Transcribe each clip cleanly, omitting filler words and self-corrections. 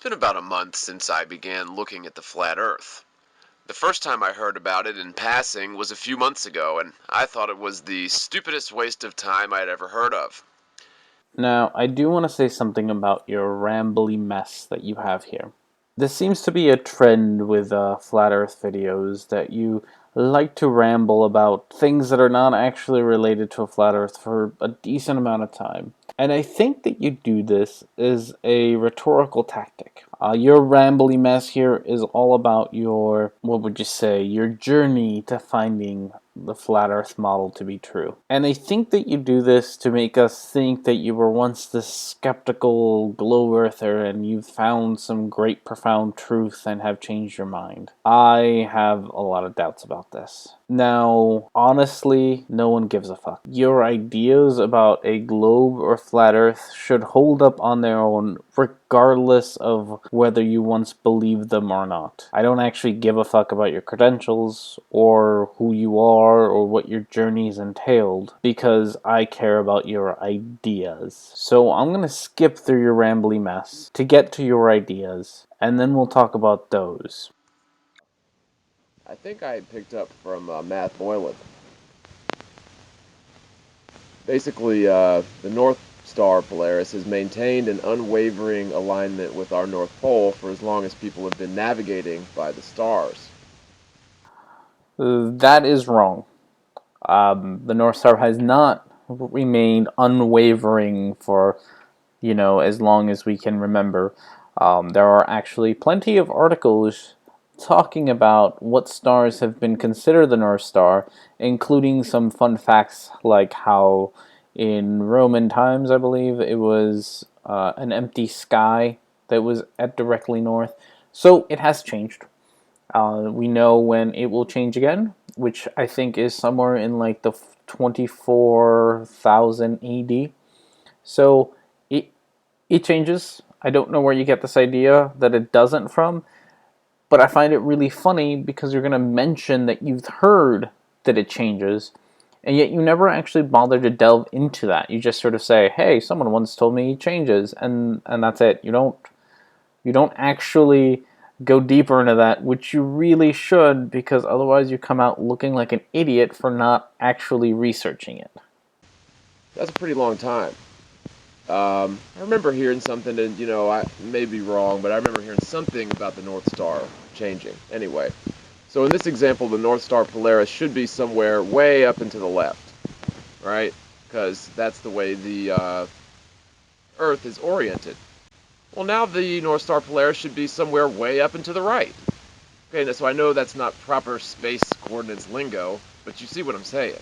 been about a month since I began looking at the flat Earth. The first time I heard about it in passing was a few months ago, and I thought it was the stupidest waste of time I'd ever heard of. Now, I do want to say something about your rambly mess that you have here. This seems to be a trend with flat earth videos that you like to ramble about things that are not actually related to a flat earth for a decent amount of time. And I think that you do this as a rhetorical tactic. Your rambly mess here is all about your, what would you say, your journey to finding the flat earth model to be true. And I think that you do this to make us think that you were once this skeptical glow earther and you've found some great profound truth and have changed your mind. I have a lot of doubts about this. Now, honestly, no one gives a fuck. Your ideas about a globe or flat earth should hold up on their own regardless of whether you once believed them or not. I don't actually give a fuck about your credentials or who you are or what your journey's entailed because I care about your ideas. So I'm gonna skip through your rambly mess to get to your ideas and then we'll talk about those. I think I picked up from Matt Boylan. Basically, the North Star Polaris has maintained an unwavering alignment with our North Pole for as long as people have been navigating by the stars. That is wrong. The North Star has not remained unwavering for, as long as we can remember. There are actually plenty of articles talking about what stars have been considered the North Star, including some fun facts like how in Roman times, I believe, it was an empty sky that was at directly north. So it has changed. We know when it will change again, which I think is somewhere in like the 24,000 AD. So it changes. I don't know where you get this idea that it doesn't from, but I find it really funny because you're going to mention that you've heard that it changes, and yet you never actually bother to delve into that. You just sort of say, "Hey, someone once told me it changes," and that's it. You don't actually go deeper into that, which you really should, because otherwise you come out looking like an idiot for not actually researching it. That's a pretty long time. I remember hearing something, and I may be wrong, but I remember hearing something about the North Star changing. Anyway, so in this example, the North Star Polaris should be somewhere way up and to the left, right? Because that's the way the Earth is oriented. Well, now the North Star Polaris should be somewhere way up and to the right. Okay, so I know that's not proper space coordinates lingo, but you see what I'm saying.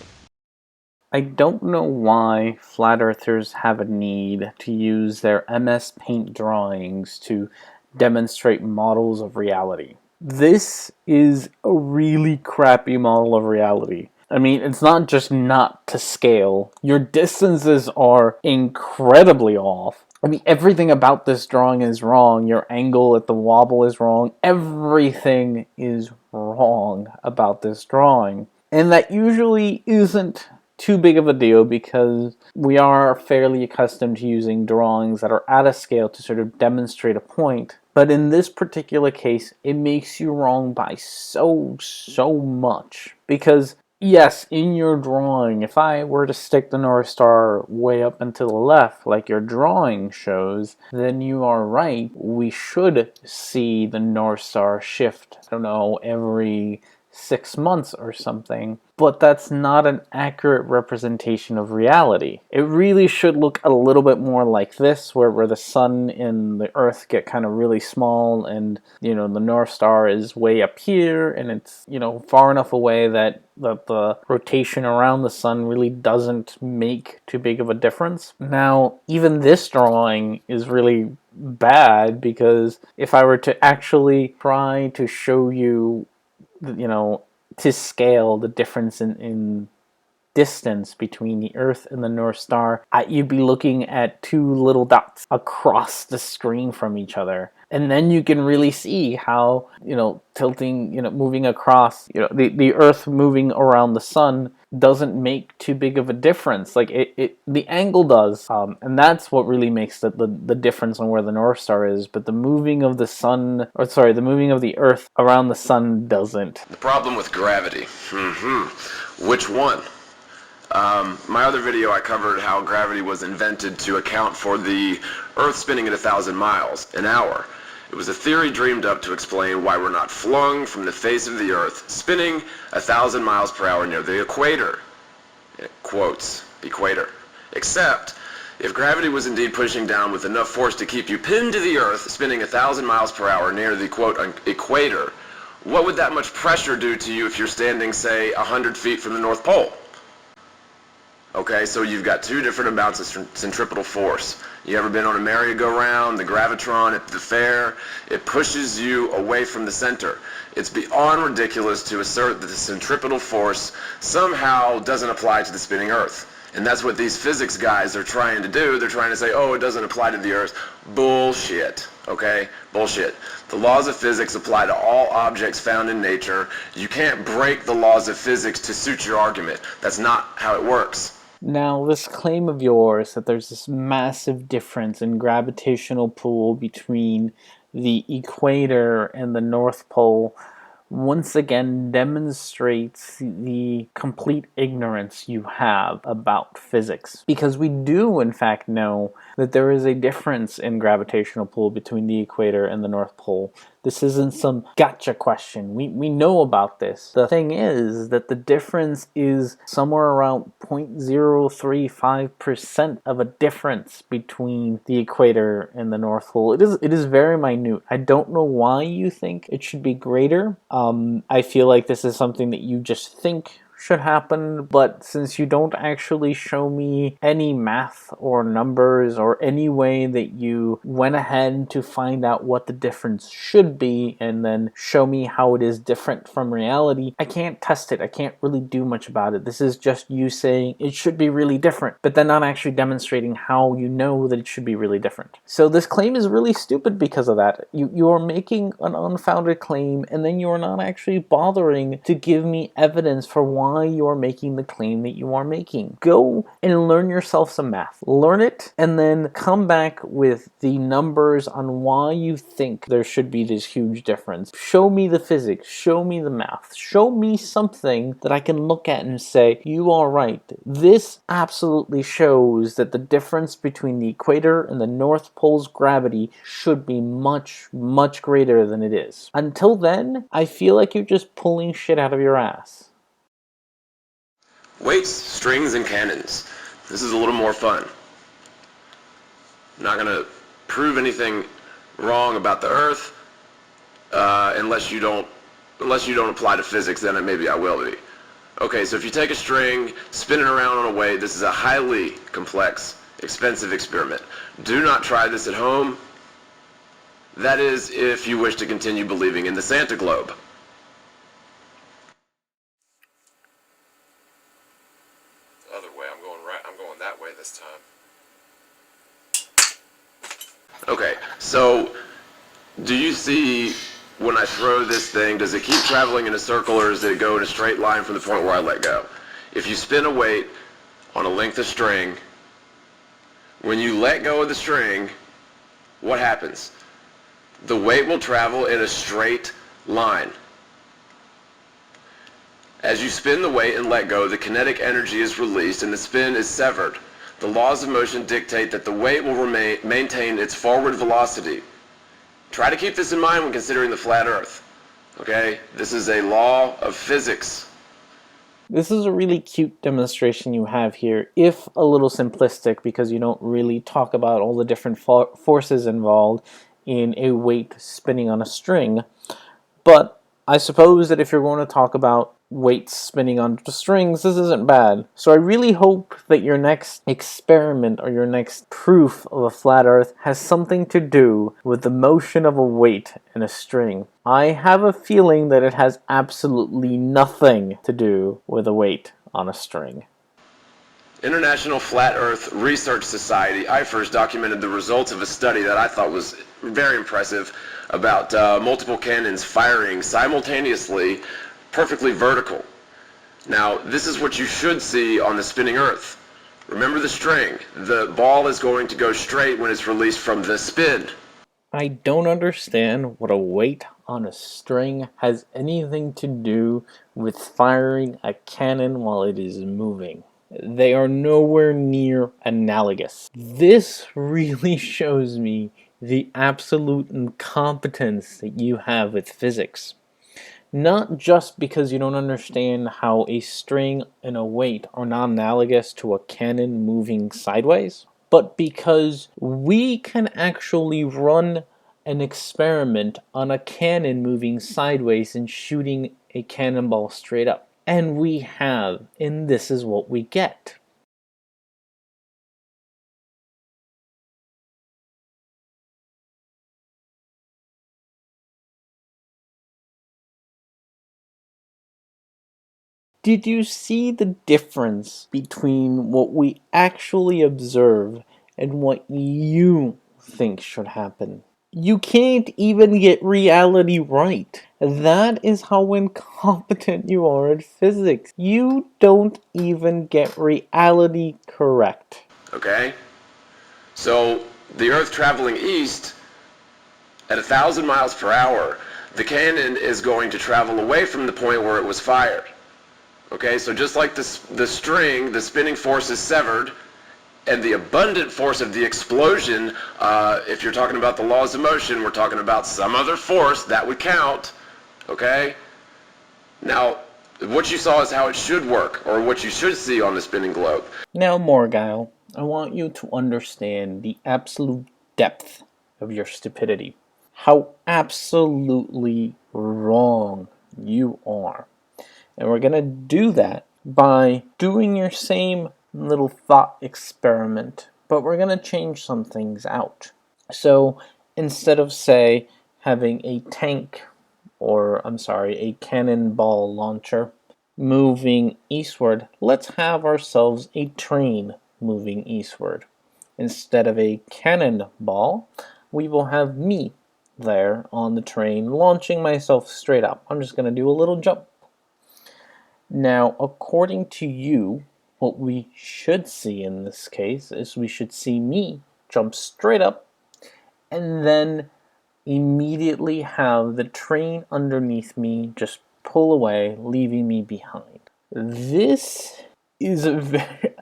I don't know why flat earthers have a need to use their MS Paint drawings to demonstrate models of reality. This is a really crappy model of reality. I mean, it's not just not to scale. Your distances are incredibly off. I mean, everything about this drawing is wrong. Your angle at the wobble is wrong. Everything is wrong about this drawing. And that usually isn't too big of a deal because we are fairly accustomed to using drawings that are at a scale to sort of demonstrate a point. But in this particular case, it makes you wrong by so much. Because yes, in your drawing, if I were to stick the North Star way up and to the left, like your drawing shows, then you are right. We should see the North Star shift, I don't know, every 6 months or something, but that's not an accurate representation of reality. It really should look a little bit more like this, where the sun and the earth get kind of really small, and the North Star is way up here, and it's far enough away that the rotation around the sun really doesn't make too big of a difference. Now, even this drawing is really bad because if I were to actually try to show you to scale the difference in distance between the Earth and the North Star, you'd be looking at two little dots across the screen from each other. And then you can really see how, tilting, moving across, the Earth moving around the sun doesn't make too big of a difference. Like the angle does, and that's what really makes the difference on where the North Star is. But the moving of the sun, the moving of the Earth around the sun doesn't. The problem with gravity. Which one? My other video I covered how gravity was invented to account for the Earth spinning at 1,000 miles an hour. It was a theory dreamed up to explain why we're not flung from the face of the Earth, spinning 1,000 miles per hour near the equator. Quotes, equator. Except, if gravity was indeed pushing down with enough force to keep you pinned to the Earth, spinning 1,000 miles per hour near the, quote, equator, what would that much pressure do to you if you're standing, say, 100 feet from the North Pole? Okay, so you've got two different amounts of centripetal force. You ever been on a merry-go-round, the gravitron at the fair? It pushes you away from the center. It's beyond ridiculous to assert that the centripetal force somehow doesn't apply to the spinning Earth. And that's what these physics guys are trying to do. They're trying to say, oh, it doesn't apply to the Earth. Bullshit, okay? Bullshit. The laws of physics apply to all objects found in nature. You can't break the laws of physics to suit your argument. That's not how it works. Now, this claim of yours that there's this massive difference in gravitational pull between the equator and the North Pole once again demonstrates the complete ignorance you have about physics. Because we do, in fact, know that there is a difference in gravitational pull between the equator and the North Pole. This isn't some gotcha question. We know about this. The thing is that the difference is somewhere around 0.035% of a difference between the equator and the North Pole. It is very minute. I don't know why you think it should be greater. I feel like this is something that you just think should happen, but since you don't actually show me any math or numbers or any way that you went ahead to find out what the difference should be and then show me how it is different from reality, I can't test it. I can't really do much about it. This is just you saying it should be really different, but then not actually demonstrating how you know that it should be really different. So this claim is really stupid because of that. You are making an unfounded claim and then you are not actually bothering to give me evidence for why you are making the claim that you are making. Go and learn yourself some math. Learn it and then come back with the numbers on why you think there should be this huge difference. Show me the physics. Show me the math. Show me something that I can look at and say, you are right. This absolutely shows that the difference between the equator and the North Pole's gravity should be much, much greater than it is. Until then, I feel like you're just pulling shit out of your ass. Weights, strings, and cannons. This is a little more fun. I'm not going to prove anything wrong about the Earth unless you don't apply to physics, then maybe I will be. Okay, so if you take a string, spin it around on a weight, this is a highly complex, expensive experiment. Do not try this at home. That is if you wish to continue believing in the Santa Globe. The other way, I'm going that way this time. Okay, so do you see when I throw this thing, does it keep traveling in a circle or does it go in a straight line from the point where I let go? If you spin a weight on a length of string, when you let go of the string, what happens? The weight will travel in a straight line. As you spin the weight and let go, the kinetic energy is released and the spin is severed. The laws of motion dictate that the weight will maintain its forward velocity. Try to keep this in mind when considering the flat Earth. Okay? This is a law of physics. This is a really cute demonstration you have here, if a little simplistic because you don't really talk about all the different forces involved in a weight spinning on a string. But I suppose that if you're going to talk about weights spinning on strings, this isn't bad. So I really hope that your next experiment or your next proof of a flat Earth has something to do with the motion of a weight in a string. I have a feeling that it has absolutely nothing to do with a weight on a string. International Flat Earth Research Society, IFRS, documented the results of a study that I thought was very impressive about multiple cannons firing simultaneously, perfectly vertical. Now, this is what you should see on the spinning Earth. Remember the string. The ball is going to go straight when it's released from the spin. I don't understand what a weight on a string has anything to do with firing a cannon while it is moving. They are nowhere near analogous. This really shows me the absolute incompetence that you have with physics. Not just because you don't understand how a string and a weight are not analogous to a cannon moving sideways, but because we can actually run an experiment on a cannon moving sideways and shooting a cannonball straight up. And we have, and this is what we get. Did you see the difference between what we actually observe and what you think should happen? You can't even get reality right. That is how incompetent you are at physics. You don't even get reality correct. Okay? So, the Earth traveling east at 1,000 miles per hour, the cannon is going to travel away from the point where it was fired. Okay, so just like the string, the spinning force is severed, and the abundant force of the explosion, if you're talking about the laws of motion, we're talking about some other force that would count. Okay? Now, what you saw is how it should work, or what you should see on the spinning globe. Now, Morgile, I want you to understand the absolute depth of your stupidity. How absolutely wrong you are. And we're going to do that by doing your same little thought experiment, but we're going to change some things out. So instead of, say, having a tank, or I'm sorry, a cannonball launcher moving eastward, let's have ourselves a train moving eastward. Instead of a cannonball, we will have me there on the train launching myself straight up. I'm just going to do a little jump. Now, according to you, what we should see in this case is we should see me jump straight up and then immediately have the train underneath me just pull away, leaving me behind. This is a very...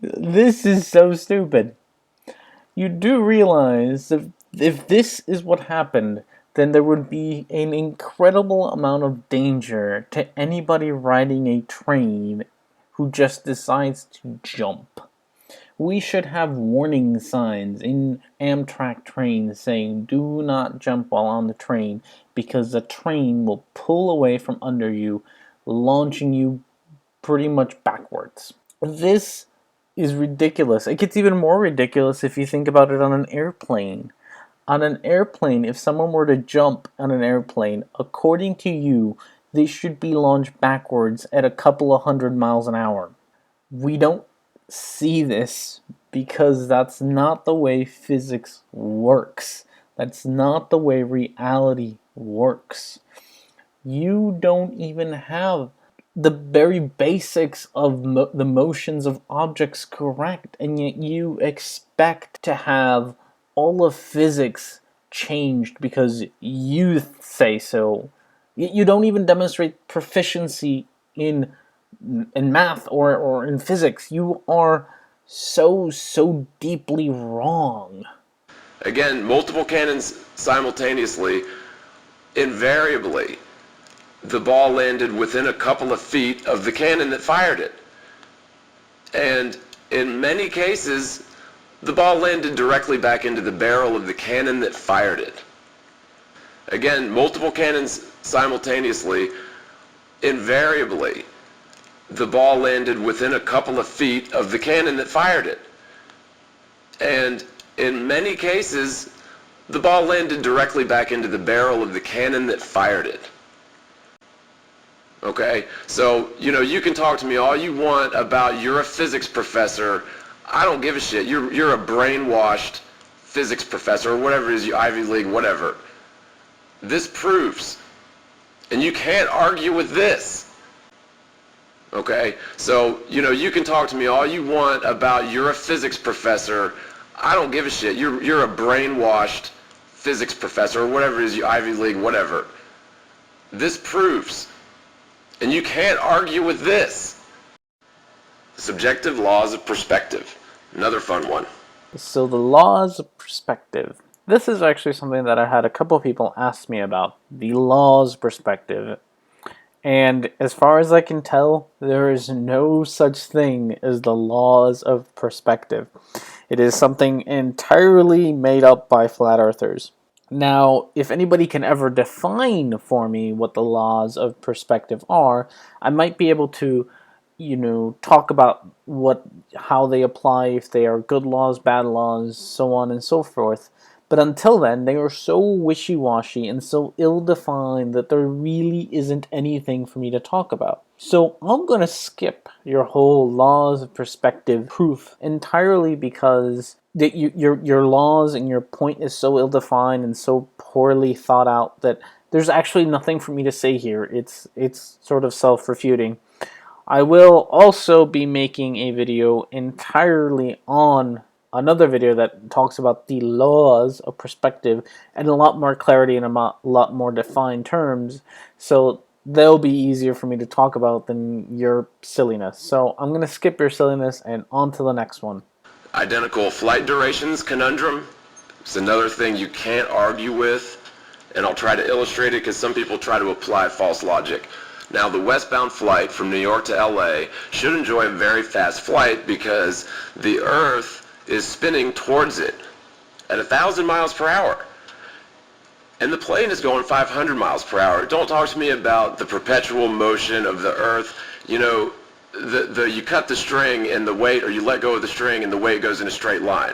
this is so stupid. You do realize that if this is what happened, then there would be an incredible amount of danger to anybody riding a train who just decides to jump. We should have warning signs in Amtrak trains saying, do not jump while on the train, because the train will pull away from under you, launching you pretty much backwards. This is ridiculous. It gets even more ridiculous if you think about it on an airplane. On an airplane, if someone were to jump on an airplane, according to you, they should be launched backwards at a couple of 100 miles an hour. We don't see this because that's not the way physics works. That's not the way reality works. You don't even have the very basics of the motions of objects correct, and yet you expect to have all of physics changed because you say so. You don't even demonstrate proficiency in math or in physics. You are so deeply wrong. Again, multiple cannons simultaneously, invariably, the ball landed within a couple of feet of the cannon that fired it. And in many cases, the ball landed directly back into the barrel of the cannon that fired it. Again, multiple cannons simultaneously, invariably, the ball landed within a couple of feet of the cannon that fired it. And in many cases, the ball landed directly back into the barrel of the cannon that fired it. Okay? So, you can talk to me all you want about you're a physics professor. I don't give a shit. You're a brainwashed physics professor or whatever it is, you Ivy League, whatever. This proves, and you can't argue with this. Okay? So, you can talk to me all you want about you're a physics professor. I don't give a shit. You're a brainwashed physics professor or whatever it is, you Ivy League, whatever. This proves, and you can't argue with this. Subjective laws of perspective. Another fun one. So the laws of perspective. This is actually something that I had a couple of people ask me about. The laws perspective. And as far as I can tell, there is no such thing as the laws of perspective. It is something entirely made up by flat earthers. Now, if anybody can ever define for me what the laws of perspective are, I might be able to, talk about how they apply, if they are good laws, bad laws, so on and so forth. But until then, they are so wishy-washy and so ill-defined that there really isn't anything for me to talk about. So I'm going to skip your whole laws of perspective proof entirely because your laws and your point is so ill-defined and so poorly thought out that there's actually nothing for me to say here. It's sort of self-refuting. I will also be making a video entirely on another video that talks about the laws of perspective and a lot more clarity and a lot more defined terms, so they'll be easier for me to talk about than your silliness. So I'm going to skip your silliness and on to the next one. Identical flight durations conundrum. It's another thing you can't argue with, and I'll try to illustrate it because some people try to apply false logic. Now, the westbound flight from New York to LA should enjoy a very fast flight because the Earth is spinning towards it at 1,000 miles per hour. And the plane is going 500 miles per hour. Don't talk to me about the perpetual motion of the Earth. You cut the string and the weight, or you let go of the string and the weight goes in a straight line.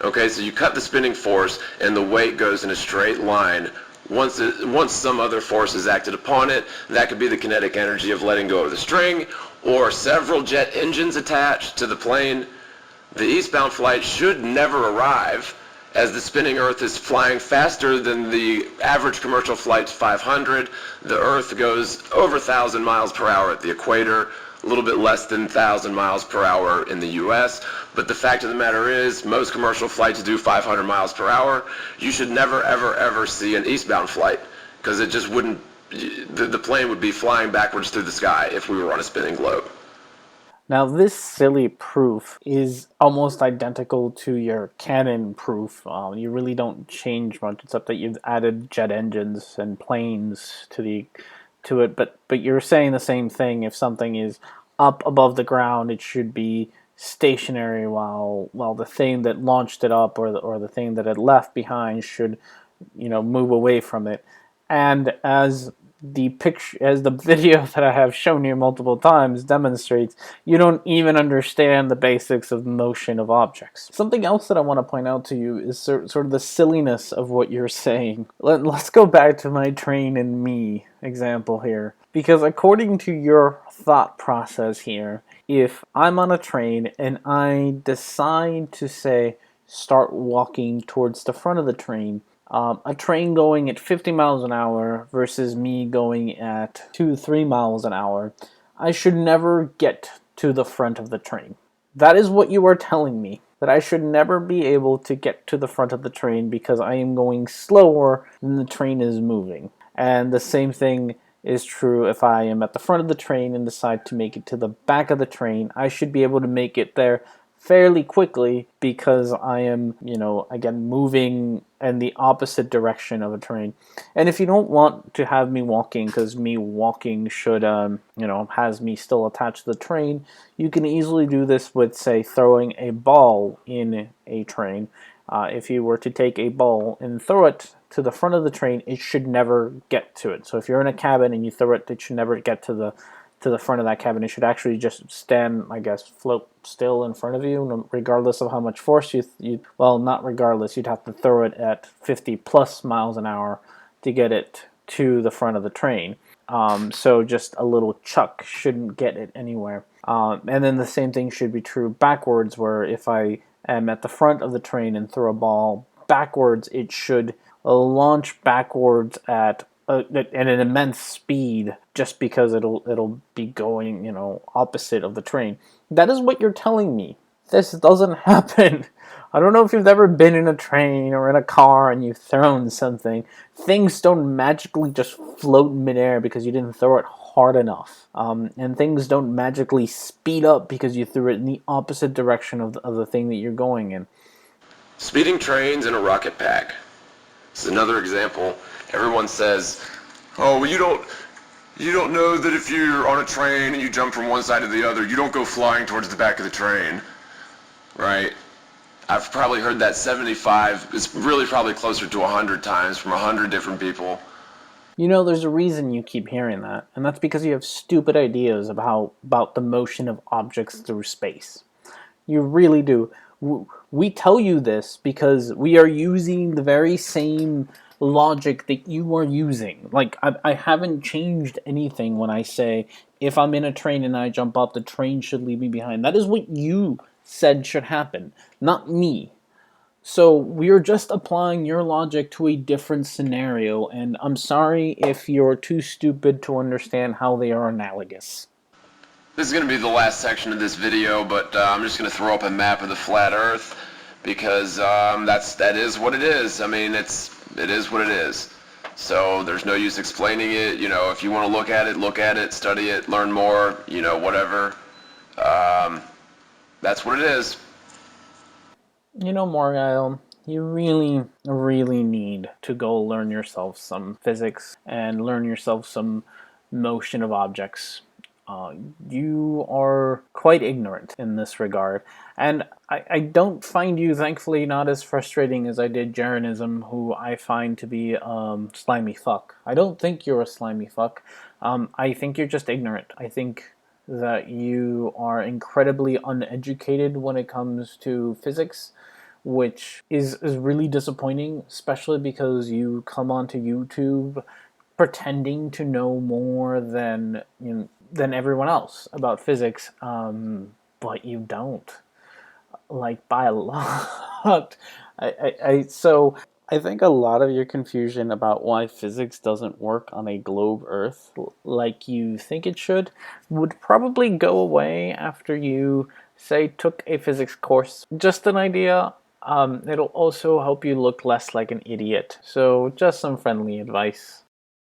Okay, so you cut the spinning force and the weight goes in a straight line. Once some other force is acted upon it, that could be the kinetic energy of letting go of the string, or several jet engines attached to the plane. The eastbound flight should never arrive, as the spinning Earth is flying faster than the average commercial flight's 500. The Earth goes over 1,000 miles per hour at the equator, a little bit less than 1,000 miles per hour in the US, but the fact of the matter is most commercial flights do 500 miles per hour. You should never ever ever see an eastbound flight because it just wouldn't, the plane would be flying backwards through the sky if we were on a spinning globe. Now this silly proof is almost identical to your canon proof. You really don't change much except that you've added jet engines and planes to it, but you're saying the same thing. If something is up above the ground, it should be stationary, while the thing that launched it up or the thing that it left behind should move away from it. And as the video that I have shown you multiple times demonstrates, you don't even understand the basics of motion of objects. Something else that I want to point out to you is sort of the silliness of what you're saying. Let's go back to my train and me example here, because according to your thought process here, if I'm on a train and I decide to say start walking towards the front of the train, a train going at 50 miles an hour versus me going at 2-3 miles an hour, I should never get to the front of the train. That is what you are telling me, that I should never be able to get to the front of the train because I am going slower than the train is moving. And the same thing is true if I am at the front of the train and decide to make it to the back of the train. I should be able to make it there fairly quickly because I am, again, moving in the opposite direction of a train. And if you don't want to have me walking, because me walking should, has me still attached to the train, you can easily do this with, say, throwing a ball in a train. If you were to take a ball and throw it to the front of the train, it should never get to it. So if you're in a cabin and you throw it, it should never get to the front of that cabin. It should actually just stand, I guess, float still in front of you, regardless of how much force well, not regardless, you'd have to throw it at 50 plus miles an hour to get it to the front of the train. So just a little chuck shouldn't get it anywhere. And then the same thing should be true backwards, where if I am at the front of the train and throw a ball backwards, it should launch backwards at an immense speed, just because it'll be going, opposite of the train. That is what you're telling me. This doesn't happen. I don't know if you've ever been in a train or in a car and you've thrown something. Things don't magically just float in midair because you didn't throw it hard enough. And things don't magically speed up because you threw it in the opposite direction of the thing that you're going in. Speeding trains in a rocket pack. This is another example. Everyone says, oh, well, you don't know that if you're on a train and you jump from one side to the other, you don't go flying towards the back of the train, right? I've probably heard that 75, it's really probably closer to 100 times from 100 different people. There's a reason you keep hearing that, and that's because you have stupid ideas about the motion of objects through space. You really do. We tell you this because we are using the very same logic that you are using. Like, I haven't changed anything when I say, if I'm in a train and I jump up, the train should leave me behind. That is what you said should happen, not me. So we're just applying your logic to a different scenario, and I'm sorry if you're too stupid to understand how they are analogous. This is going to be the last section of this video, but I'm just going to throw up a map of the flat Earth because that is what it is. I mean, it is what it is. So there's no use explaining it. If you want to look at it, study it, learn more, whatever. That's what it is. Morgile, you really, really need to go learn yourself some physics and learn yourself some motion of objects. You are quite ignorant in this regard, and I don't find you, thankfully, not as frustrating as I did Jeranism, who I find to be slimy fuck. I don't think you're a slimy fuck. I think you're just ignorant. I think that you are incredibly uneducated when it comes to physics, which is really disappointing, especially because you come onto YouTube pretending to know more than everyone else about physics, but you don't, like, by a lot. So I think a lot of your confusion about why physics doesn't work on a globe Earth like you think it should would probably go away after you, say, took a physics course. Just an idea. It'll also help you look less like an idiot. So just some friendly advice.